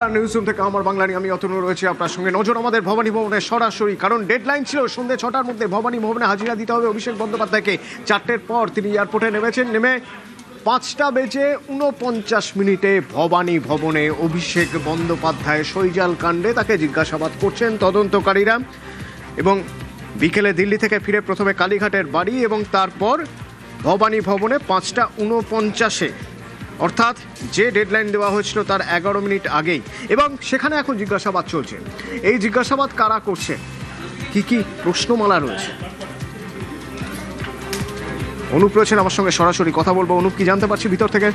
Newsroom থেকে আমার বাংলা নিয়ে আমি অতনু রয়েছে আপনার সঙ্গে। নজর আমাদের ভবানী ভবনে সরাসরি, কারণ ডেডলাইন ছিল সন্ধ্যে 6টার মধ্যে ভবানী ভবনে হাজিরা দিতে হবে অভিষেক বন্দ্যোপাধ্যায়কে। 4টের পর তিনি এয়ারপোর্টে নেমে 5:49 ভবানী ভবনে অভিষেক বন্দ্যোপাধ্যায় শৈজাল কাণ্ডে তাকে জিজ্ঞাসাবাদ করছেন তদন্তকারীরা। এবং বিকেলে দিল্লি থেকে ফিরে প্রথমে কালীঘাটের বাড়ি এবং তারপর ভবানী ভবনে 5:49, অর্থাৎ যে ডেডলাইন দেওয়া হয়েছিল তার 11 মিনিট আগেই। এবং সেখানে এখন জিজ্ঞাসাবাদ চলছে। এই জিজ্ঞাসাবাদ কারা করছে, কি কি প্রশ্নমালা রয়েছে? অনুপ রয়েছেন আমার সঙ্গে, সরাসরি কথা বলবো। অনুপ, কি জানতে পারছি ভিতর থেকে?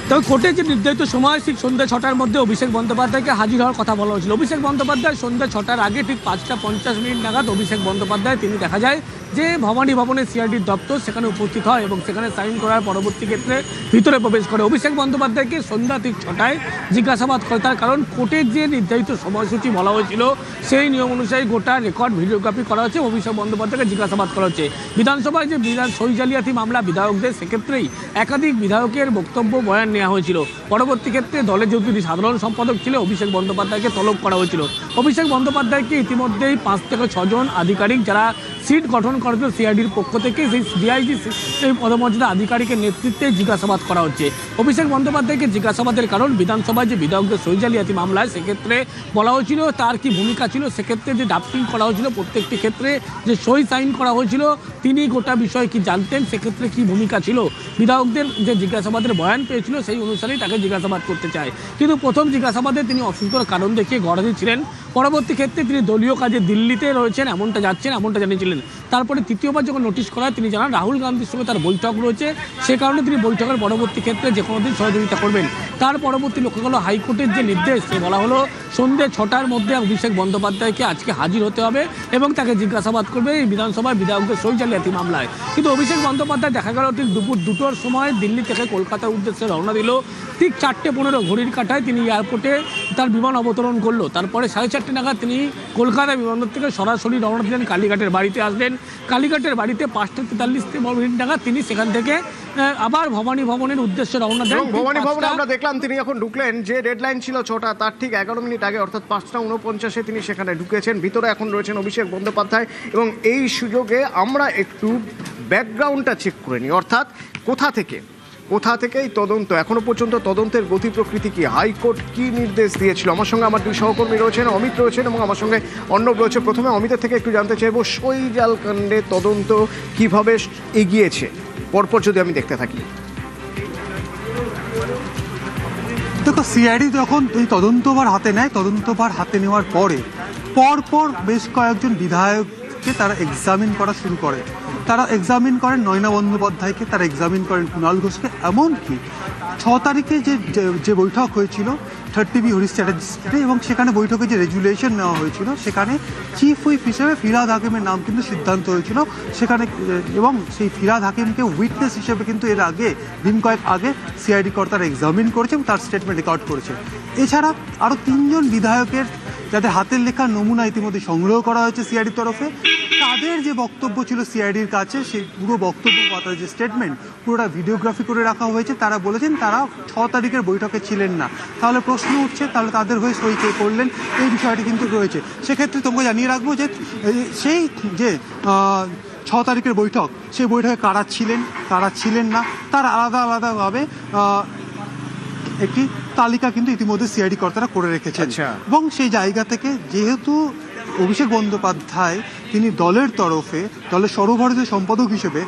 তবে কোর্টে যে নির্ধারিত সময় ঠিক সন্ধ্যা 6টার মধ্যে অভিষেক বন্দ্যোপাধ্যায়কে হাজির হওয়ার কথা বলা হয়েছিল। অভিষেক বন্দ্যোপাধ্যায় সন্ধ্যা 6টার আগে ঠিক 5:50 নাগাদ অভিষেক বন্দ্যোপাধ্যায় তিনি দেখা যায় যে ভবানী ভবনে সিআইডির দপ্তর সেখানে উপস্থিত হয় এবং সেখানে সাইন করার পরবর্তী ক্ষেত্রে ভিতরে প্রবেশ করে। অভিষেক বন্দ্যোপাধ্যায়কে সন্ধ্যা ঠিক 6টায় জিজ্ঞাসাবাদ করে, তার কারণ কোর্টের যে নির্ধারিত সময়সূচি বলা হয়েছিল সেই নিয়ম অনুযায়ী গোটা রেকর্ড ভিডিওগ্রাফি করা হচ্ছে। অভিষেক বন্দ্যোপাধ্যায়কে জিজ্ঞাসাবাদ করা হচ্ছে। বিধানসভায় যে সই জালিয়াতি মামলা বিধায়কদের, সেক্ষেত্রেই একাধিক বিধায়কের বক্তব্য বয়ান নেওয়া হয়েছিল। পরবর্তী ক্ষেত্রে দলের যেহেতু তিনি সাধারণ সম্পাদক ছিলেন, অভিষেক বন্দ্যোপাধ্যায়কে তলব করা হয়েছিল। অভিষেক বন্দ্যোপাধ্যায়কে ইতিমধ্যেই 5 থেকে 6 জন আধিকারিক যারা সিট গঠন করেছিল সিআইডির পক্ষ থেকে, সেই ডিআইজি সেই পদমর্যাদা আধিকারিকের নেতৃত্বে জিজ্ঞাসাবাদ করা হচ্ছে। অভিষেক বন্দ্যোপাধ্যায়কে জিজ্ঞাসাবাদের কারণ বিধানসভায় যে বিধায়কদের সই জালিয়াতি মামলায় সেক্ষেত্রে বলা হয়েছিল তার কি ভূমিকা ছিল, সেক্ষেত্রে যে ড্রাফটিং করা হয়েছিল প্রত্যেকটি ক্ষেত্রে যে সই সাইন করা হয়েছিল তিনি গোটা বিষয়ে কি জানতেন, সেক্ষেত্রে কি ভূমিকা ছিল। বিধায়কদের যে জিজ্ঞাসাবাদের বয়ান পেয়েছিল সেই অনুসারেই তাকে জিজ্ঞাসাবাদ করতে চায়। কিন্তু প্রথম জিজ্ঞাসাবাদে তিনি অসুস্থর কারণ দেখিয়ে গড়াধি ছিলেন। পরবর্তী ক্ষেত্রে তিনি দলীয় কাজে দিল্লিতে রয়েছেন এমনটা জানিয়েছিলেন। তারপরে তৃতীয়বার যখন নোটিশ করা তিনি জানান রাহুল গান্ধীর সঙ্গে তার বৈঠক রয়েছে, সে কারণে তিনি বৈঠকের পরবর্তী ক্ষেত্রে যে কোনো দিন সহযোগিতা করবেন। তার পরবর্তী লক্ষ্য হলো হাইকোর্টের যে নির্দেশ, সে বলা হলো সন্ধ্যে 6টার মধ্যে অভিষেক বন্দ্যোপাধ্যায়কে আজকে হাজির হতে হবে এবং তাকে জিজ্ঞাসাবাদ করবে এই বিধানসভায় বিধায়কদের সই জালিয়াতি মামলায়। কিন্তু অভিষেক বন্দ্যোপাধ্যায় দেখা গেল ঠিক দুপুর 2টোর সময় দিল্লি থেকে কলকাতার উদ্দেশ্যে রওনা দিল। ঠিক 4:15 ঘড়ির কাঁটায় তিনি এয়ারপোর্টে তার বিমান অবতরণ করলো। তারপরে 4:30 নাগাদ তিনি কলকাতা বিমানবন্দর থেকে সরাসরি রওনা দিলেন কালীঘাটের বাড়িতে আসলেন। কালীঘাটের বাড়িতে 5:43 নাগাদ তিনি সেখান থেকে আবার ভবানী ভবনের উদ্দেশ্যে রওনা দেন। ভবানী ভবনে আমরা দেখলাম তিনি যখন ঢুকলেন, যে ডেডলাইন ছিল 6টা তার ঠিক 11 মিনিট আগে, অর্থাৎ 5:49 তিনি সেখানে ঢুকেছেন। ভিতরে এখন রয়েছেন অভিষেক বন্দ্যোপাধ্যায়। এবং এই সুযোগে আমরা একটু ব্যাকগ্রাউন্ডটা চেক করে নিই, অর্থাৎ কোথা থেকে এই তদন্ত, এখনো পর্যন্ত তদন্তের গতি প্রকৃতি কি, হাইকোর্ট কি নির্দেশ দিয়েছিল। আমার সঙ্গে আমার 2 সহকর্মী রয়েছেন, অমিত রয়েছেন এবং আমার সঙ্গে অর্ণব রয়েছে। প্রথমে অমিতের থেকে একটু জানতে চাইবো শৈজাল কাণ্ডে তদন্ত কিভাবে এগিয়েছে, পরপর যদি আমি দেখতে থাকি। দেখো, সিআইডি যখন এই তদন্তভার হাতে নেয়, তদন্তভার হাতে নেওয়ার পরপর বেশ কয়েকজন বিধায়ককে তারা এক্সামিন করা শুরু করে। তারা এক্সামিন করেন নয়না বন্দ্যোপাধ্যায়কে, তারা এক্সামিন করেন কুণাল ঘোষকে। এমনকি 6 তারিখে যে বৈঠক হয়েছিল 30B হরিশ চ্যাটার্জি স্ট্রিটে, এবং সেখানে বৈঠকে যে রেজুলেশন নেওয়া হয়েছিল সেখানে চিফ হুইপ হিসেবে ফিরহাদ হাকিমের নাম কিন্তু সিদ্ধান্ত হয়েছিল সেখানে। এবং সেই ফিরহাদ হাকিমকে উইটনেস হিসেবে কিন্তু এর আগে দিন কয়েক আগে সিআইডি কর্তারা এক্সামিন করেছে এবং তার স্টেটমেন্ট রেকর্ড করেছে। এছাড়া আরও 3 জন বিধায়কের যাদের হাতের লেখা নমুনা ইতিমধ্যে সংগ্রহ করা হয়েছে সিআইডির তরফে, তাদের যে বক্তব্য ছিল সিআইডির কাছে সেই পুরো বক্তব্য বা তাদের যে স্টেটমেন্ট পুরোটা ভিডিওগ্রাফি করে রাখা হয়েছে। তারা বলেছেন তারা 6 তারিখের বৈঠকে ছিলেন না। তাহলে প্রশ্ন উঠছে তাহলে তাদের হয়ে সই কে করলেন, এই বিষয়টি কিন্তু রয়েছে। সেক্ষেত্রে তোমাকে জানিয়ে রাখবো যে সেই যে 6 তারিখের বৈঠক, সেই বৈঠকে কারা ছিলেন না তারা আলাদাভাবে একটি তালিকা কিন্তু ইতিমধ্যে সিআইডি কর্তারা করে রেখেছেন। এবং সেই জায়গা থেকে যেহেতু অভিষেক বন্দ্যোপাধ্যায় তিনি দলের তরফে দলের সর্বভারতীয় সম্পাদক হিসেবে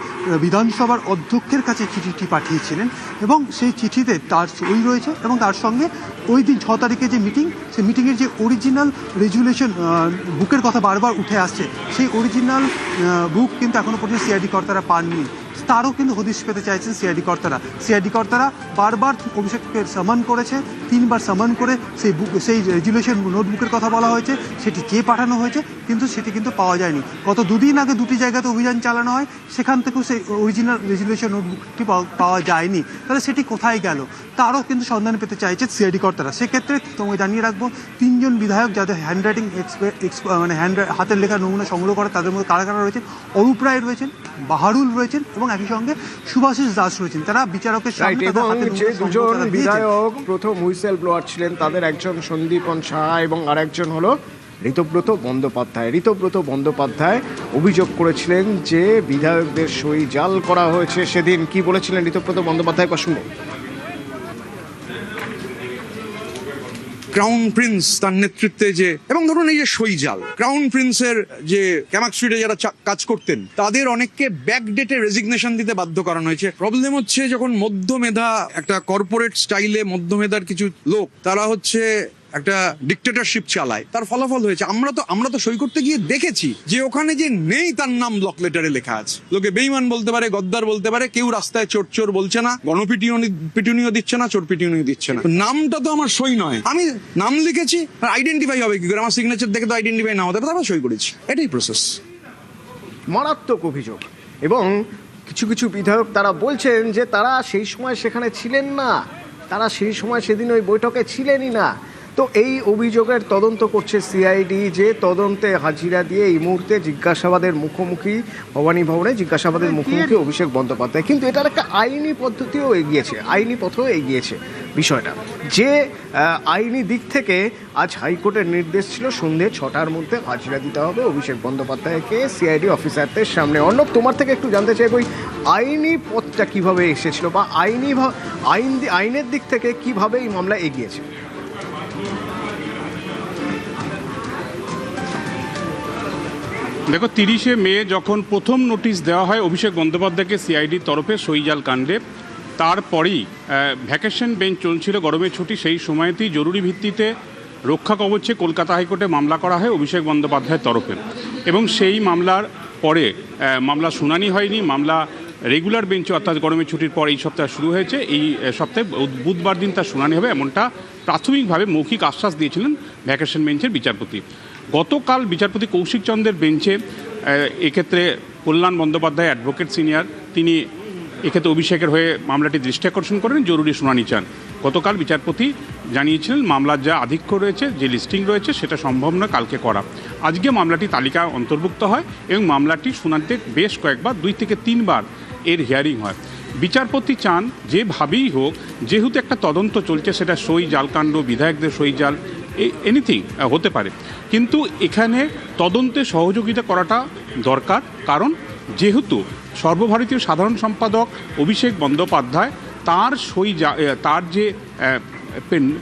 বিধানসভার অধ্যক্ষের কাছে চিঠিটি পাঠিয়েছিলেন এবং সেই চিঠিতে তার সই রয়েছে এবং তার সঙ্গে ওই দিন 6 তারিখে যে মিটিং, সেই মিটিংয়ের যে অরিজিনাল রেজুলেশন বুকের কথা বারবার উঠে আসছে, সেই অরিজিনাল বুক কিন্তু এখনও পর্যন্ত সিআইডি কর্তারা পাননি। তারও কিন্তু হদিশ পেতে চাইছেন সিআইডি কর্তারা বারবার অভিষেককে সামান করেছে, 3বার সামান করে সেই রেজুলেশন নোটবুকের কথা বলা হয়েছে, সেটি কে পাঠানো হয়েছে কিন্তু সেটি কিন্তু পাওয়া যায়নি। গত দুদিন আগে দুটি জায়গাতে অভিযান চালানো হয়, সেখান থেকেও সেই অরিজিনাল রেজুলেশন নোটবুকটি পাওয়া যায়নি। তাহলে সেটি কোথায় গেল তারও কিন্তু সন্ধান পেতে চাইছে সিআইডি কর্তারা। সেক্ষেত্রে তোমায় জানিয়ে রাখবো, 3 জন বিধায়ক যাদের হ্যান্ডরাইটিং মানে হাতের লেখা নমুনা সংগ্রহ করে, তাদের মধ্যে কারা কারা রয়েছেন, অরূপ রায় রয়েছেন, বাহারুল রয়েছেন এবং একই সঙ্গে সুভাষিস দাস রয়েছেন। তারা বিচারকের সামনে তাদের হাতে যে নমুনা সংগ্রহ দুজন তারা দিয়েছেন। বিধায়ক প্রথম হুইসেল ব্লোয়ার ছিলেন, তাদের একজন সন্দীপন সাহা এবং আরেকজন হলো ঋতব্রত বন্দ্যোপাধ্যায়। ঋতব্রত বন্দ্যোপাধ্যায় অভিযোগ করেছিলেন যে বিধায়কদের সই জাল করা হয়েছে। সেদিন কি বলেছিলেন ঋতব্রত বন্দ্যোপাধ্যায়, শুনবো। ক্রাউন প্রিন্স তার নেতৃত্বে যে, এবং ধরুন এই যে সইজাল, ক্রাউন প্রিন্সের যে ক্যামাক স্ট্রিটে যারা কাজ করতেন তাদের অনেককে ব্যাকডেটে রেজিগনেশন দিতে বাধ্য করানো হয়েছে। প্রবলেম হচ্ছে যখন মধ্যমেধা, একটা কর্পোরেট স্টাইলে মধ্যমেধার কিছু লোক, তারা হচ্ছে একটা ডিক্টেটরশিপ চালায়, তার ফলাফল হয়েছে। আমরা তো সই করতে গিয়ে দেখেছি যে ওখানে যে নেই তার নাম ব্লক লেটারে লেখা আছে। লোকে বেঈমান বলতে পারে, গদ্দার বলতে পারে, কেউ রাস্তায় চোর চোর বলছে না, গণপিটুনিও দিচ্ছে না, চোর পিটুনিও দিচ্ছে না। নামটা তো আমার সই নয়, আমি নাম লিখেছি, আইডেন্টিফাই হবে কি করে? আমার সিগনেচার দেখে তো আইডেন্টিফাই না হতে পারে, তারপর সই করেছি। এটাই প্রসেস। মারাত্মক অভিযোগ। এবং কিছু কিছু বিধায়ক তারা বলছেন যে তারা সেই সময় সেখানে ছিলেন না, তারা সেই সময় সেদিন ওই বৈঠকে ছিলেনই না। তো এই অভিযোগের তদন্ত করছে সিআইডি, যে তদন্তে হাজিরা দিয়ে এই মুহূর্তে জিজ্ঞাসাবাদের মুখোমুখি, ভবানী ভবনে জিজ্ঞাসাবাদের মুখোমুখি অভিষেক বন্দ্যোপাধ্যায়। কিন্তু এটার একটা আইনি পদ্ধতিও এগিয়েছে, আইনি পথেও এগিয়েছে বিষয়টা, যে আইনি দিক থেকে আজ হাইকোর্টের নির্দেশ ছিল সন্ধ্যে 6টার মধ্যে হাজিরা দিতে হবে অভিষেক বন্দ্যোপাধ্যায়কে সিআইডি অফিসারদের সামনে। অর্ণব, তোমার থেকে একটু জানতে চাই, ওই আইনি পথটা কিভাবে এসেছিল বা আইনের দিক থেকে কিভাবে এই মামলা এগিয়েছে? দেখো, 30শে মে যখন প্রথম নোটিশ দেওয়া হয় অভিষেক বন্দ্যোপাধ্যায়কে সিআইডির তরফে সইজাল কাণ্ডে, তারপরেই ভ্যাকেশন বেঞ্চ চলছিল, গরমের ছুটি, সেই সময়তেই জরুরি ভিত্তিতে রক্ষা কবচে কলকাতা হাইকোর্টে মামলা করা হয় অভিষেক বন্দ্যোপাধ্যায়ের তরফে। এবং সেই মামলার পরে মামলা শুনানি হয়নি, মামলা রেগুলার বেঞ্চে অর্থাৎ গরমের ছুটির পর এই সপ্তাহে শুরু হয়েছে। এই সপ্তাহে বুধবার দিন তার শুনানি হবে, এমনটা প্রাথমিকভাবে মৌখিক আশ্বাস দিয়েছিলেন ভ্যাকেশন বেঞ্চের বিচারপতি। গতকাল বিচারপতি কৌশিক চন্দ্রের বেঞ্চে এক্ষেত্রে কল্যাণ বন্দ্যোপাধ্যায় অ্যাডভোকেট সিনিয়র, তিনি এক্ষেত্রে অভিষেকের হয়ে মামলাটি দৃষ্টি আকর্ষণ করেন, জরুরি শুনানি চান। গতকাল বিচারপতি জানিয়েছিলেন মামলার যা আধিক্য রয়েছে, যে লিস্টিং রয়েছে, সেটা সম্ভব নয় কালকে করা। আজকে মামলাটি তালিকা অন্তর্ভুক্ত হয় এবং মামলাটি শুনানিতে বেশ কয়েকবার 2 থেকে 3 বার এর হিয়ারিং হয়। বিচারপতি চান যেভাবেই হোক, যেহেতু একটা তদন্ত চলছে, সেটা সই জালকাণ্ড, বিধায়কদের সই জাল, এনিথিং হতে পারে, কিন্তু এখানে তদন্তে সহযোগিতা করাটা দরকার। কারণ যেহেতু সর্বভারতীয় সাধারণ সম্পাদক অভিষেক বন্দ্যোপাধ্যায়, তার তার যে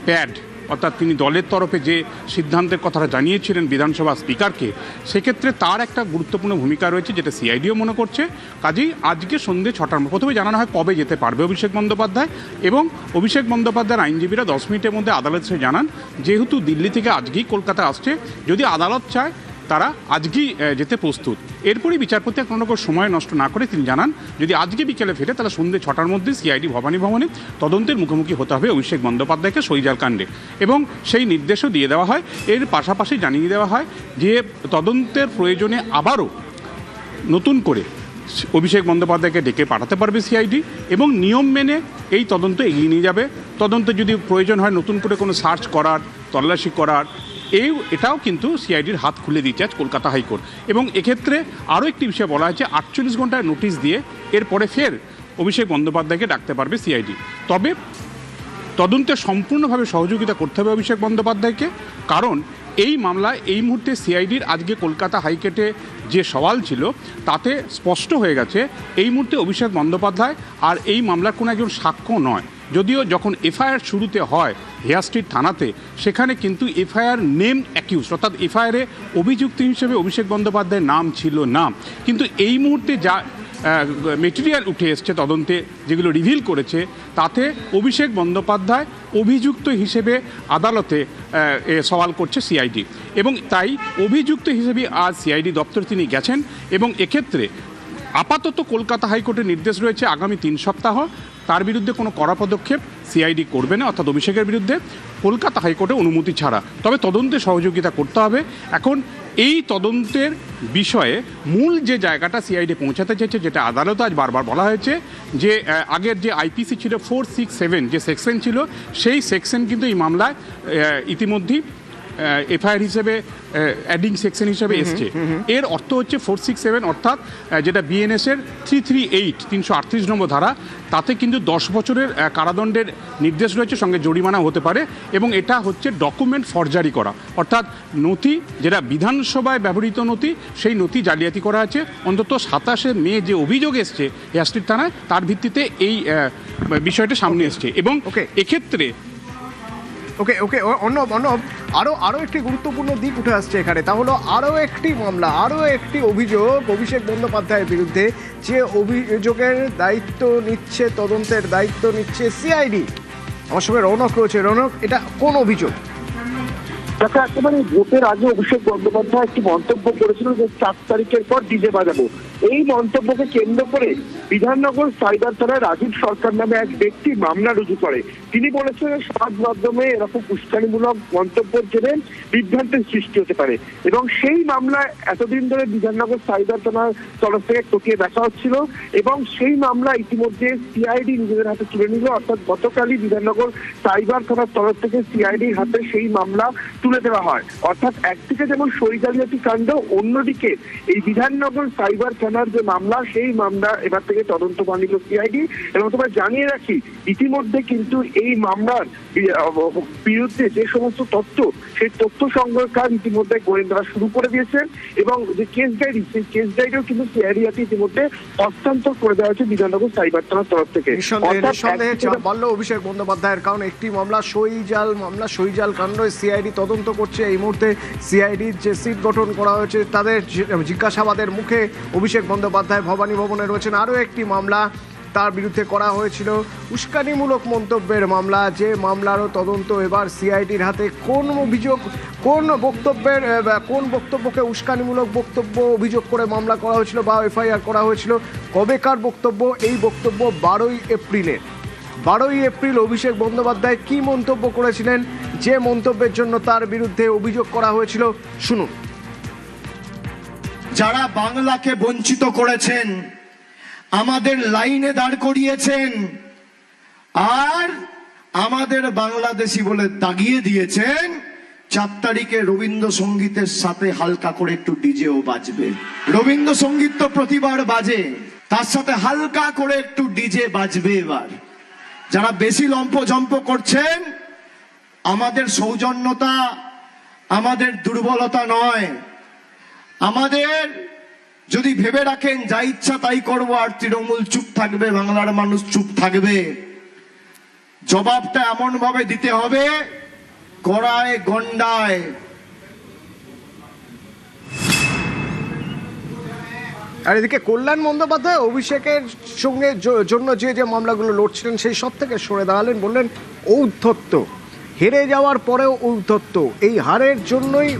প্যাড, অর্থাৎ তিনি দলের তরফে যে সিদ্ধান্তের কথাটা জানিয়েছিলেন বিধানসভা স্পিকারকে, সেক্ষেত্রে তার একটা গুরুত্বপূর্ণ ভূমিকা রয়েছে, যেটা সিআইডিও মনে করছে। কাজেই আজকে সন্ধ্যে 6টার প্রথমে জানানো হয় কবে যেতে পারবে অভিষেক বন্দ্যোপাধ্যায়, এবং অভিষেক বন্দ্যোপাধ্যায়ের আইনজীবীরা 10 মিনিটের মধ্যে আদালতে জানান যেহেতু দিল্লি থেকে আজকেই কলকাতা আসছে, যদি আদালত চায় তারা আজকেই যেতে প্রস্তুত। এরপরই বিচারপতি কোনো রকম সময় নষ্ট না করে তিনি জানান যদি আজকে বিকেলে ফেরে, তাহলে সন্ধ্যে 6টার মধ্যে সিআইডি ভবানী ভবনে তদন্তের মুখোমুখি হতে হবে অভিষেক বন্দ্যোপাধ্যায়কে সইজাল কাণ্ডে, এবং সেই নির্দেশও দিয়ে দেওয়া হয়। এর পাশাপাশি জানিয়ে দেওয়া হয় যে তদন্তের প্রয়োজনে আবারও নতুন করে অভিষেক বন্দ্যোপাধ্যায়কে ডেকে পাঠাতে পারবে সিআইডি, এবং নিয়ম মেনে এই তদন্ত এগিয়ে নিয়ে যাবে। তদন্তে যদি প্রয়োজন হয় নতুন করে কোনো সার্চ করার, তল্লাশি করার, এটাও কিন্তু সিআইডির হাত খুলে দিচ্ছে আজ কলকাতা হাইকোর্ট। এবং এক্ষেত্রে আরও একটি বিষয় বলা হয়েছে, 48 ঘন্টার নোটিশ দিয়ে এরপরে ফের অভিষেক বন্দ্যোপাধ্যায়কে ডাকতে পারবে সিআইডি। তবে তদন্তে সম্পূর্ণভাবে সহযোগিতা করতে হবে অভিষেক বন্দ্যোপাধ্যায়কে, কারণ এই মামলায় এই মুহূর্তে সিআইডির আজকে কলকাতা হাইকোর্টে যে সওয়াল ছিল তাতে স্পষ্ট হয়ে গেছে এই মুহূর্তে অভিষেক বন্দ্যোপাধ্যায় আর এই মামলার কোনো একজন সাক্ষ্য নয়। যদিও যখন এফআইআর শুরুতে হয় হেয়ার স্ট্রিট থানাতে, সেখানে কিন্তু এফআইআর নেম অ্যাকিউজ, অর্থাৎ এফআইআরে অভিযুক্ত হিসেবে অভিষেক বন্দ্যোপাধ্যায়ের নাম ছিল না। কিন্তু এই মুহূর্তে যা মেটেরিয়াল উঠে এসছে তদন্তে, যেগুলো রিভিল করেছে, তাতে অভিষেক বন্দ্যোপাধ্যায় অভিযুক্ত হিসেবে আদালতে সওয়াল করছে সিআইডি, এবং তাই অভিযুক্ত হিসেবে আজ সিআইডি দপ্তরে তিনি গেছেন। এবং এক্ষেত্রে আপাতত কলকাতা হাইকোর্টের নির্দেশ রয়েছে আগামী 3 সপ্তাহ তার বিরুদ্ধে কোনো কড়া পদক্ষেপ সিআইডি করবে না, অর্থাৎ অভিষেকের বিরুদ্ধে কলকাতা হাইকোর্টে অনুমতি ছাড়া। তবে তদন্তে সহযোগিতা করতে হবে। এখন এই তদন্তের বিষয়ে মূল যে জায়গাটা সিআইডি পৌঁছাতে চেয়েছে, যেটা আদালতে আজ বারবার বলা হয়েছে, যে আগের যে আইপিসি ছিল 467 যে সেকশন ছিল, সেই সেকশন কিন্তু এই মামলায় ইতিমধ্যেই এফআইআর হিসেবে অ্যাডিং সেকশন হিসেবে এসছে। এর অর্থ হচ্ছে 467 অর্থাৎ যেটা বিএনএস এর 338 338 নম্বর ধারা, তাতে কিন্তু 10 বছরের কারাদণ্ডের নির্দেশ রয়েছে, সঙ্গে জরিমানা হতে পারে। এবং এটা হচ্ছে ডকুমেন্ট ফরজারি করা, অর্থাৎ নথি যেটা বিধানসভায় ব্যবহৃত নথি, সেই নথি জালিয়াতি করা আছে। অন্তত 27শে মে যে অভিযোগ এসছে হেয়ার থানায়, তার ভিত্তিতে এই বিষয়টা সামনে এসছে। এবং এক্ষেত্রে ওকে ওকে অর্ণব আরও একটি গুরুত্বপূর্ণ দিক উঠে আসছে এখানে, তা হলো আরও একটি মামলা, আরও একটি অভিযোগ অভিষেক বন্দ্যোপাধ্যায়ের বিরুদ্ধে, যে অভিযোগের দায়িত্ব নিচ্ছে, তদন্তের দায়িত্ব নিচ্ছে সিআইডি। আমার সঙ্গে রৌনক রয়েছে। রৌনক, এটা কোন অভিযোগ? দেখা একেবারে ভোটের আগে অভিষেক বন্দ্যোপাধ্যায় একটি মন্তব্য করেছিল যে 4 তারিখের পর ডিজে বাজাবো। এই মন্তব্যকে কেন্দ্র করে বিধাননগর সাইবার থানায় রাজীব সরকার নামে এক ব্যক্তি মামলা রুজু করে। তিনি বলেছেন সমাজ মাধ্যমে এরকম উস্কানিমূলক মন্তব্যের জেরে বিভ্রান্তির সৃষ্টি হতে পারে, এবং সেই মামলায় এতদিন ধরে বিধাননগর সাইবার থানার তরফ থেকে খতিয়ে দেখা হচ্ছিল, এবং সেই মামলা ইতিমধ্যে সিআইডি নিজেদের হাতে তুলে নিল। অর্থাৎ গতকালই বিধাননগর সাইবার থানার তরফ থেকে সিআইডির হাতে সেই মামলা তুলে দেওয়া হয়। অর্থাৎ একদিকে যেমন সই জালিয়াতি কাণ্ড, অন্যদিকে এই বিধাননগর সাইবার থানার যে মামলা, সেই মামলা এবার থেকে তদন্ত বানিল সিআইডি। এবং তোমায় জানিয়ে রাখি, ইতিমধ্যে কিন্তু এই মামলার বিরুদ্ধে যে সমস্ত তথ্য, সেই তথ্য সংগ্রহের কাজ ইতিমধ্যে গোয়েন্দারা শুরু করে দিয়েছেন, এবং যে কেস ডায়েরি, সেই কেস ডায়েরিও কিন্তু সিআইডি হাতে ইতিমধ্যে হস্তান্তর করে দেওয়া হয়েছে বিধাননগর সাইবার থানার তরফ থেকে। নিঃসন্দেহে বলল অভিষেক বন্দ্যোপাধ্যায়ের, কারণ একটি মামলা সইজাল কাণ্ড সিআইডি তদন্ত করছে। এই মুহূর্তে সিআইডির যে সিট গঠন করা হয়েছে, তাদের জিজ্ঞাসাবাদের মুখে অভিষেক বন্দ্যোপাধ্যায় ভবানী ভবনে রয়েছেন। আরও একটি মামলা তার বিরুদ্ধে করা হয়েছিল উস্কানিমূলক মন্তব্যের মামলা, যে মামলারও তদন্ত এবার সিআইডির হাতে। কোন অভিযোগ, কোন বক্তব্যকে উস্কানিমূলক বক্তব্য অভিযোগ করে মামলা করা হয়েছিল বা এফআইআর করা হয়েছিল, কবেকার বক্তব্য? এই বক্তব্য 12ই এপ্রিলের। 12ই এপ্রিল অভিষেক বন্দ্যোপাধ্যায় কি মন্তব্য করেছিলেন, যে মন্তব্যের জন্য তার বিরুদ্ধে অভিযোগ করা হয়েছিল, শুনুন। যারা বাংলাকে বঞ্চিত করেছেন, আমাদের লাইনে দাঁড় করিয়েছেন, আর আমাদের বাংলাদেশি বলে দাগিয়ে দিয়েছেন, 4 তারিখে রবীন্দ্রসঙ্গীতের সাথে হালকা করে একটু ডিজেও বাজবে। রবীন্দ্রসঙ্গীত তো প্রতিবার বাজে, তার সাথে হালকা করে একটু ডিজে বাজবে এবার। যারা বেশি লম্পজম্প করছেন, আমাদের সৌজন্যতা, আমাদের দুর্বলতা নয়। আমাদের যদি ভেবে রাখেন যা ইচ্ছা তাই করবো আর তৃণমূল চুপ থাকবে, বাংলার মানুষ চুপ থাকবে, জবাবটা এমন ভাবে দিতে হবে, গড়ায় গন্ডায়। আর এদিকে কল্যাণ বন্দ্যোপাধ্যায় অভিষেকের সঙ্গে জন্য যে মামলাগুলো লড়ছিলেন, সেই সব থেকে সরে দাঁড়ালেন, বললেন ঔদ্ধত্য, হেরে যাওয়ার পরেও ঔদ্ধত্য, এই হারের জন্যই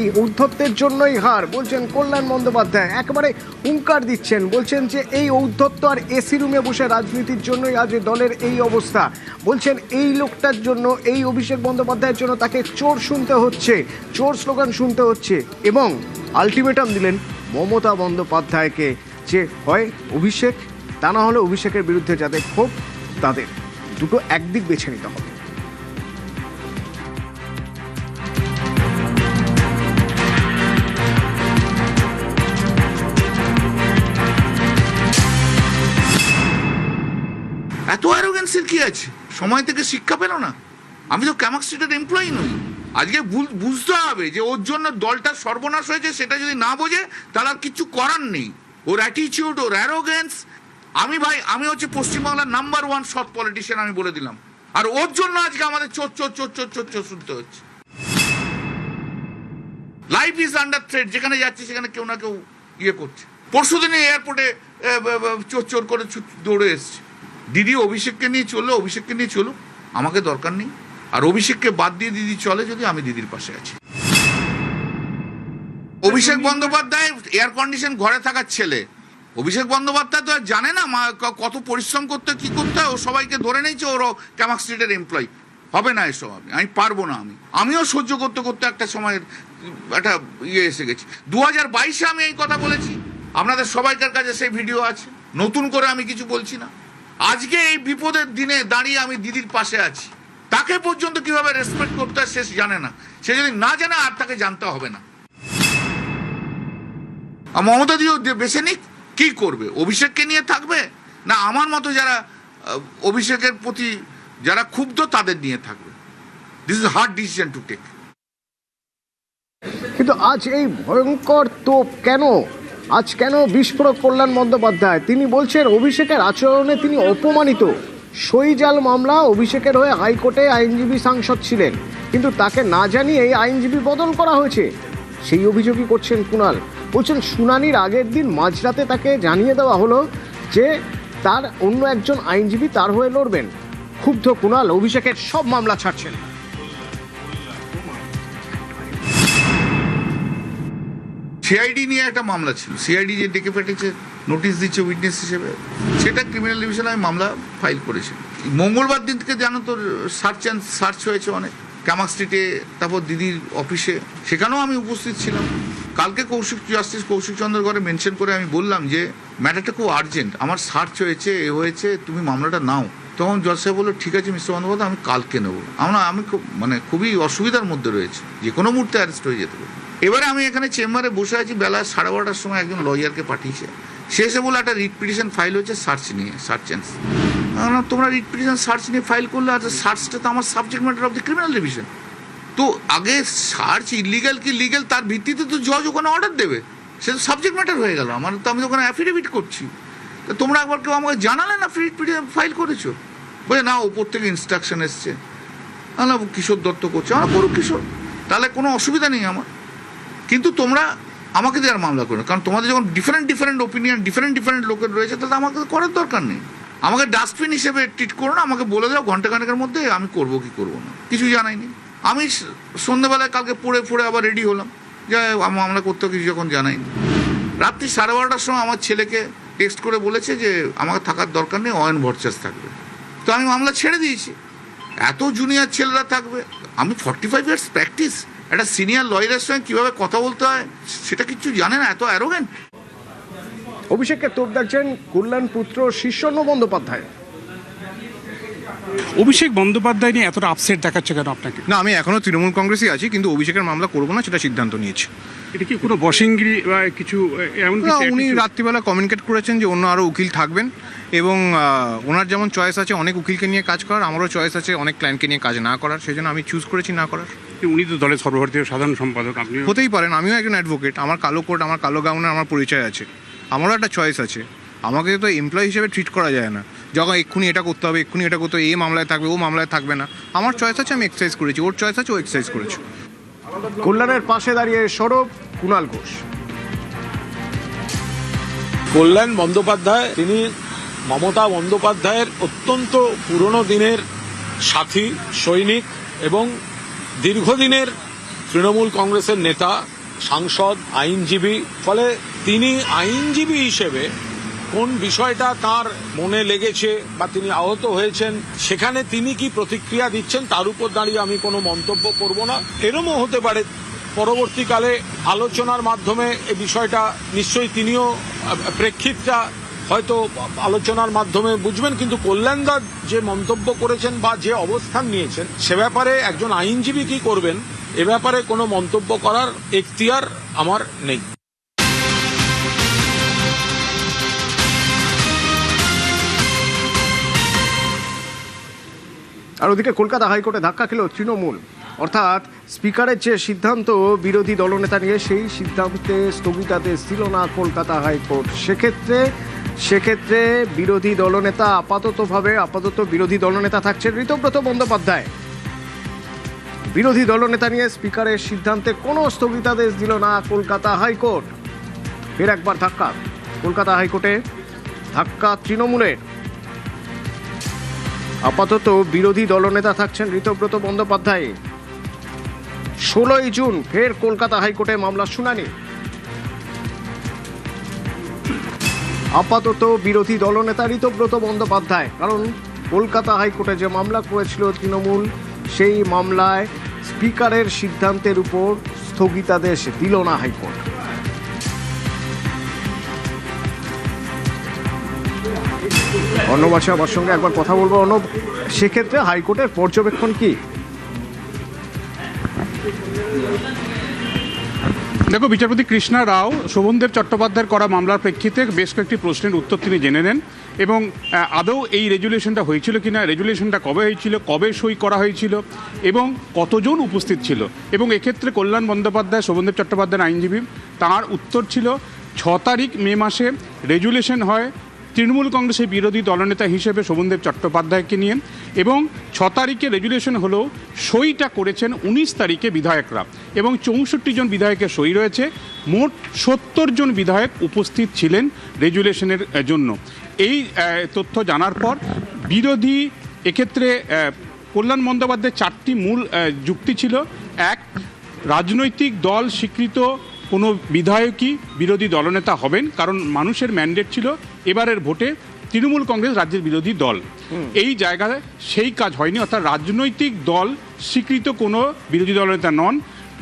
এই ঔদ্ধত্যের জন্যই হার, বলছেন কল্যাণ বন্দ্যোপাধ্যায়। একেবারে হুঙ্কার দিচ্ছেন, বলছেন যে এই ঔদ্ধত্য আর এসি রুমে বসে রাজনীতির জন্যই আজ দলের এই অবস্থা। বলছেন এই লোকটার জন্য, এই অভিষেক বন্দ্যোপাধ্যায়ের জন্য তাকে চোর শুনতে হচ্ছে, চোর স্লোগান শুনতে হচ্ছে। এবং আলটিমেটাম দিলেন মমতা বন্দ্যোপাধ্যায়কে, যে হয় অভিষেক, তা না হলে অভিষেকের বিরুদ্ধে যাদের ক্ষোভ, তাদের দুটো একদিক বেছে নিতে হবে। এত অ্যারোগেন্সের কি আছে? সময় থেকে শিক্ষা পেল না? আমি তো ক্যামাক স্ট্রিটের এমপ্লয়ি নই। আজকে বুঝতে হবে যে ওর জন্য দলটার সর্বনাশ হয়েছে, সেটা যদি না বোঝে তাহলে আর কিছু করার নেই। ওর অ্যাটিটিউড, ওর অ্যারোগেন্স। আমি হচ্ছে পশ্চিমবাংলার নাম্বার 1 সৎ পলিটিশিয়ান, আমি বলে দিলাম। আর ওর জন্য আজকে আমাদের চোর চোর চোর চোর চোর চোর শুনতে হচ্ছে। লাইফ ইজ আন্ডার থ্রেট, যেখানে যাচ্ছে সেখানে কেউ না কেউ ইয়ে করছে। পরশুদিনে এয়ারপোর্টে চোর চোর করে দৌড়ে এসছে। দিদি অভিষেককে নিয়ে চললো, অভিষেককে নিয়ে চলো, আমাকে দরকার নেই। আর অভিষেককে বাদ দিয়ে দিদি চলে যদি, আমি দিদির পাশে আছি। অভিষেক বন্দ্যোপাধ্যায় এয়ার কন্ডিশন ঘরে থাকার ছেলে, অভিষেক বন্দ্যোপাধ্যায় তো আর জানে না কত পরিশ্রম করতে কি করতে হয়। ও সবাইকে ধরে নিয়েছে ওর ক্যামাক স্ট্রিটের এমপ্লয়ি। হবে না এসব, আমি পারবো না। আমিও সহ্য করতে করতে একটা সময়ের একটা এসে গেছি। 2022-এ আমি এই কথা বলেছি, আপনাদের সবাইকার কাছে সেই ভিডিও আছে, নতুন করে আমি কিছু বলছি না। আজকে এই বিপদের দিনে দাঁড়িয়ে আমি দিদির পাশে আছি। তাকে পর্যন্ত কিভাবে রেসপেক্ট করতে হয় সে জানে না। সে যদি না জানে আর তাকে জানতে হবে না। মমতা দিও বেছে নিক, কি করবে? অভিষেককে নিয়ে থাকবে না আমার মতো যারা অভিষেকের প্রতি যারা ক্ষুব্ধ তাদের নিয়ে থাকবে? This is hard decision to take. কিন্তু আজ এই ভয়ঙ্কর তোপ কেন? আজ কেন বিস্ফোরক কল্যাণ বন্দ্যোপাধ্যায়? তিনি বলছেন অভিষেকের আচরণে তিনি অপমানিত। সইজাল মামলা, অভিষেকের হয়ে হাইকোর্টে আইনজীবী সাংসদ ছিলেন, কিন্তু তাকে না জানিয়ে আইনজীবী বদল করা হয়েছে, সেই অভিযোগই করছেন কুণাল। বলছেন শুনানির আগের দিন মাঝরাতে তাকে জানিয়ে দেওয়া হলো যে তার অন্য একজন আইনজীবী তার হয়ে লড়বেন। ক্ষুব্ধ কুণাল অভিষেকের সব মামলা ছাড়ছেন। সিআইডি নিয়ে একটা মামলা ছিল, সিআইডি যে ডেকে পাঠিয়েছে নোটিশ দিচ্ছে উইটনেস হিসেবে, সেটা ক্রিমিনাল ডিভিশনে আমি মামলা ফাইল করেছি। মঙ্গলবার দিন থেকে জানো তো সার্চ হয়েছে অনেক ক্যামাক স্ট্রিটে, তারপর দিদির অফিসে, সেখানেও আমি উপস্থিত ছিলাম। কালকে জাস্টিস কৌশিক চন্দ্র ঘরে মেনশন করে আমি বললাম যে ম্যাটারটা খুব আর্জেন্ট, আমার সার্চ হয়েছে, হয়েছে, তুমি মামলাটা নাও। তখন জজ সাহেব বললো ঠিক আছে মিস্টার বন্দ্যোপাধ্যায়, আমি কালকে নেবো। আমি খুবই অসুবিধার মধ্যে রয়েছে, যে কোনো মুহূর্তে অ্যারেস্ট হয়ে যেতে পারে। এবারে আমি এখানে চেম্বারে বসে আছি, বেলা 12:30টার সময় একজন লয়ারকে পাঠিয়েছে, সে এসে বলে একটা রিট পিটিশন ফাইল হয়েছে সার্চ নিয়ে, সার্চ অ্যান্ড তোমরা রিট পিটিশন সার্চ নিয়ে ফাইল করলে, আর সার্চটা তো আমার subject matter of the criminal division. তো আগে সার্চ ইলিগাল কি লিগাল তার ভিত্তিতে তো জজ ওখানে অর্ডার দেবে, সে তো সাবজেক্ট ম্যাটার হয়ে গেল আমার। তো আমি ওখানে অ্যাফিডেভিট করছি, তো তোমরা একবার কেউ আমাকে জানালে না রিট পিটিশন ফাইল করেছো? বলে না, ওপর থেকে ইনস্ট্রাকশন এসছে। না কিশোর দত্ত করছে, আমার করুক কিশোর, তাহলে কোনো অসুবিধা নেই আমার। কিন্তু তোমরা আমাকে দেওয়ার মামলা করো, কারণ তোমাদের যখন ডিফারেন্ট ওপিনিয়ন ডিফারেন্ট লোকের রয়েছে, তাহলে আমাকে করার দরকার নেই। আমাকে ডাস্টবিন হিসেবে ট্রিট করো না, আমাকে বলে দাও ঘন্টাখানেকের মধ্যে আমি করবো কি করবো না, কিছু জানাইনি। আমি সন্ধ্যেবেলায় কালকে পড়ে আবার রেডি হলাম, যে মামলা করতে কিছু যখন জানাইনি। রাত্রি 12:30টার সময় আমার ছেলেকে টেক্সট করে বলেছে যে আমাকে থাকার দরকার নেই, অয়ন ভট্টাচার্য থাকবে। তো আমি মামলা ছেড়ে দিয়েছি। এত জুনিয়র ছেলেরা থাকবে, আমি 45 ইয়ার্স প্র্যাকটিস, একটা সিনিয়র লয়ারের সঙ্গে কীভাবে কথা বলতে হয় সেটা কিছু জানে না, এত অ্যারোগেন্ট। অভিষেককে তোপ দেখছেন কল্যাণ পুত্র শীর্ষর্ণ বন্দ্যোপাধ্যায়। অভিষেক বন্দ্যোপাধ্যায় নিয়ে এতটা আপসেট দেখাচ্ছে কেন আপনাকে? না, আমি এখনো তৃণমূল কংগ্রেসই আছি, কিন্তু অভিষেকের মামলা করবো না সেটা সিদ্ধান্ত নিয়েছি। এটা কি কোনো বসেঙ্গিরি বা কিছু এমন না, উনি রাত্রিবেলা কমিউনিকেট করেছেন যে অন্য আরও উকিল থাকবেন, এবং ওনার যেমন চয়েস আছে অনেক উকিলকে নিয়ে কাজ করার, আমারও চয়েস আছে অনেক ক্লায়েন্টকে নিয়ে কাজ না করার, সেই জন্য আমি চুজ করেছি না করার। উনি তো দলের সর্বভারতীয় সাধারণ সম্পাদক, আপনি হতেই পারেন, আমিও একজন অ্যাডভোকেট, আমার কালো কোট আমার কালো গাউনের আমার পরিচয় আছে, আমারও একটা চয়েস আছে। আমাকে তো এমপ্লয়ি হিসেবে ট্রিট করা যায় না, যখন এক্ষুনি এটা করতে হবে এক্ষুনি এটা করতে হবে, এই মামলায় থাকবে ও মামলায় থাকবে না। আমার চয়েস আছে, আমি এক্সারসাইজ করেছি, ওর চয়েস আছে ও এক্সারসাইজ করেছে। কল্যাণের পাশে দাঁড়িয়ে সৌরভ, কুণাল ঘোষ। কল্যাণ বন্দ্যোপাধ্যায় তিনি মমতা বন্দ্যোপাধ্যায়ের অত্যন্ত পুরনো দিনের সাথী, সৈনিক এবং দীর্ঘদিনের তৃণমূল কংগ্রেসের নেতা, সাংসদ, আইনজীবী। ফলে তিনি আইনজীবী হিসেবে কোন বিষয়টা তার মনে লেগেছে বা তিনি আহত হয়েছেন, সেখানে তিনি কি প্রতিক্রিয়া দিচ্ছেন তার উপর দাঁড়িয়ে আমি কোনো মন্তব্য করব না। এরমও হতে পারে পরবর্তীকালে আলোচনার মাধ্যমে এই বিষয়টা নিশ্চয়ই তিনিও প্রেক্ষিতটা হয়তো আলোচনার মাধ্যমে বুঝবেন, কিন্তু কল্যাণদা যে মন্তব্য করেছেন বা যে অবস্থান নিয়েছেন সে ব্যাপারে একজন আইনজীবী কি করবেন এ ব্যাপারে কোনো মন্তব্য করার এখতিয়ার আমার নেই। আর ওদিকে কলকাতা হাইকোর্টে ধাক্কা খেল তৃণমূল, অর্থাৎ স্পিকারের যে সিদ্ধান্ত বিরোধী দলনেতা নিয়ে, সেই সিদ্ধান্তে স্থগিতাদেশ দিল না কলকাতা হাইকোর্ট। সেক্ষেত্রে বিরোধী দলনেতা আপাতত বিরোধী দলনেতা থাকছেন ঋতব্রত বন্দ্যোপাধ্যায়। বিরোধী দলনেতা নিয়ে স্পিকারের সিদ্ধান্তে কোনো স্থগিতাদেশ দিল না কলকাতা হাইকোর্ট। ফের একবার ধাক্কা কলকাতা হাইকোর্টে, ধাক্কা তৃণমূলের। আপাতত বিরোধী দলনেতা থাকছেন ঋতব্রত বন্দ্যোপাধ্যায়। 16ই জুন ফের কলকাতা হাইকোর্টে মামলার শুনানি। আপাতত বিরোধী দলনেতা ঋতব্রত বন্দ্যোপাধ্যায়, কারণ কলকাতা হাইকোর্টে যে মামলা করেছিল তৃণমূল, সেই মামলায় স্পিকারের সিদ্ধান্তের উপর স্থগিতাদেশ দিল না হাইকোর্ট। অর্ণব আছে আমার সঙ্গে, একবার কথা বলবো। অর্ণব, সেক্ষেত্রে হাইকোর্টের পর্যবেক্ষণ কি? দেখো, বিচারপতি কৃষ্ণা রাও শোভনদেব চট্টোপাধ্যায়ের করা মামলার প্রেক্ষিতে বেশ কয়েকটি প্রশ্নের উত্তর তিনি জেনে নেন এবং আদৌ এই রেজুলেশনটা হয়েছিল কিনা, রেজুলেশনটা কবে হয়েছিল, কবে সই করা হয়েছিল এবং কতজন উপস্থিত ছিল। এবং এক্ষেত্রে কল্যাণ বন্দ্যোপাধ্যায়, শোভনদেব চট্টোপাধ্যায়ের আইনজীবী, তার উত্তর ছিল 6 তারিখ মে মাসে রেজুলেশন হয় তৃণমূল কংগ্রেসের বিরোধী দলনেতা হিসেবে শোভনদেব চট্টোপাধ্যায়কে নিয়ে, এবং 6 তারিখে রেজুলেশন হলেও সইটা করেছেন 19 তারিখে বিধায়করা, এবং 64 জন বিধায়কের সই রয়েছে। মোট 70 জন বিধায়ক উপস্থিত ছিলেন রেজুলেশনের জন্য। এই তথ্য জানার পর বিরোধী এক্ষেত্রে কল্যাণ বন্দ্যোপাধ্যায়ের 4টি মূল যুক্তি ছিল। এক, রাজনৈতিক দল স্বীকৃত কোনো বিধায়কই বিরোধী দলনেতা হবেন, কারণ মানুষের ম্যান্ডেট ছিল এবারের ভোটে তৃণমূল কংগ্রেস রাজ্যের বিরোধী দল। এই জায়গায় সেই কাজ হয়নি, অর্থাৎ রাজনৈতিক দল স্বীকৃত কোনো বিরোধী দলনেতা নন,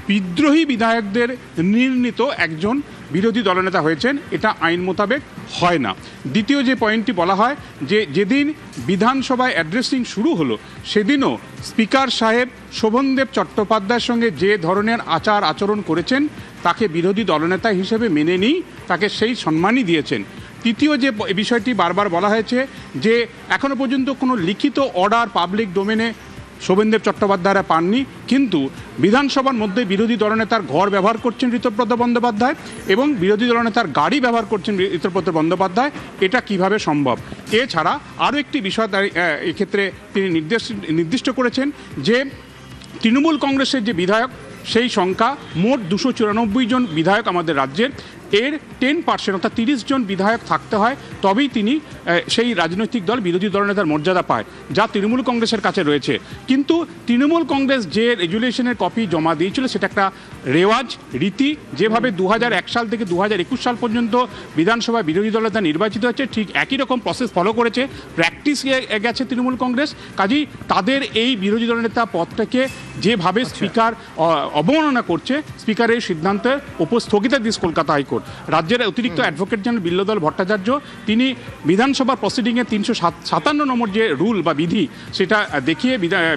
বিদ্রোহী বিধায়কদের নির্ণীত একজন বিরোধী দলনেতা হয়েছেন, এটা আইন মোতাবেক হয় না। দ্বিতীয় যে পয়েন্টটি বলা হয় যে যেদিন বিধানসভায় অ্যাড্রেসিং শুরু হলো সেদিনও স্পিকার সাহেব শোভনদেব চট্টোপাধ্যায়ের সঙ্গে যে ধরনের আচার আচরণ করেছেন তাকে বিরোধী দলনেতা হিসেবে মেনে নিই, তাকে সেই সম্মানই দিয়েছেন। তৃতীয় যে বিষয়টি বারবার বলা হয়েছে যে এখনো পর্যন্ত কোনো লিখিত অর্ডার পাবলিক ডোমেনে শোভনদেব চট্টোপাধ্যায়রা পাননি, কিন্তু বিধানসভার মধ্যে বিরোধী দলনেতার ঘর ব্যবহার করছেন ঋতব্রত বন্দ্যোপাধ্যায় এবং বিরোধী দলনেতার গাড়ি ব্যবহার করছেন ঋতব্রত বন্দ্যোপাধ্যায়। এটা কিভাবে সম্ভব? এছাড়া আরও একটি বিষয় এক্ষেত্রে তিনি নির্দিষ্ট করেছেন যে তৃণমূল কংগ্রেসের যে বিধায়ক, সেই সংখ্যা মোট 294 জন বিধায়ক আমাদের রাজ্যের, এর 10% অর্থাৎ 30 জন বিধায়ক থাকতে হয়, তবেই তিনি সেই রাজনৈতিক দল বিরোধী দলনেতার মর্যাদা পায়, যা তৃণমূল কংগ্রেসের কাছে রয়েছে। কিন্তু তৃণমূল কংগ্রেস যে রেজুলেশনের কপি জমা দিয়েছিল সেটা একটা রেওয়াজ রীতি, যেভাবে 2001 সাল থেকে 2021 সাল পর্যন্ত বিধানসভায় বিরোধী দলনেতা নির্বাচিত হচ্ছে, ঠিক একই রকম প্রসেস ফলো করেছে, প্র্যাকটিস গেছে তৃণমূল কংগ্রেস। কাজেই তাদের এই বিরোধী দলনেতা পদটাকে যেভাবে স্পিকার অবমাননা করছে, স্পিকারের সিদ্ধান্তের ওপর স্থগিতাদেশ কলকাতা হাইকোর্ট। রাজ্যের অতিরিক্ত অ্যাডভোকেট জেনারেল বিল্লদল ভট্টাচার্য তিনি বিধানসভার প্রসিডিংয়ে 357 নম্বর যে রুল বা বিধি, সেটা দেখিয়ে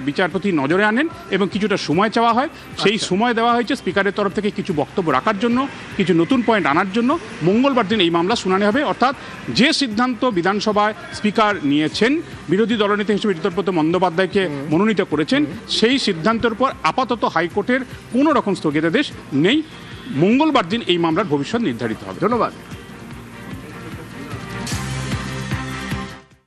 বিচারপতি নজরে আনেন এবং কিছুটা সময় চাওয়া হয়। সেই সময় দেওয়া হয়েছে স্পিকারের তরফ থেকে কিছু বক্তব্য রাখার জন্য, কিছু নতুন পয়েন্ট আনার জন্য। মঙ্গলবার দিন এই মামলা শুনানি হবে, অর্থাৎ যে সিদ্ধান্ত বিধানসভায় স্পিকার নিয়েছেন, বিরোধী দলনেতা হিসেবে ঋতব্রত বন্দ্যোপাধ্যায়কে মনোনীত করেছেন, সেই সিদ্ধান্তের উপর আপাতত হাইকোর্টের কোনো রকম স্থগিতাদেশ নেই। মঙ্গলবার দিন এই মামলার ভবিষ্যৎ নির্ধারিত হবে। ধন্যবাদ।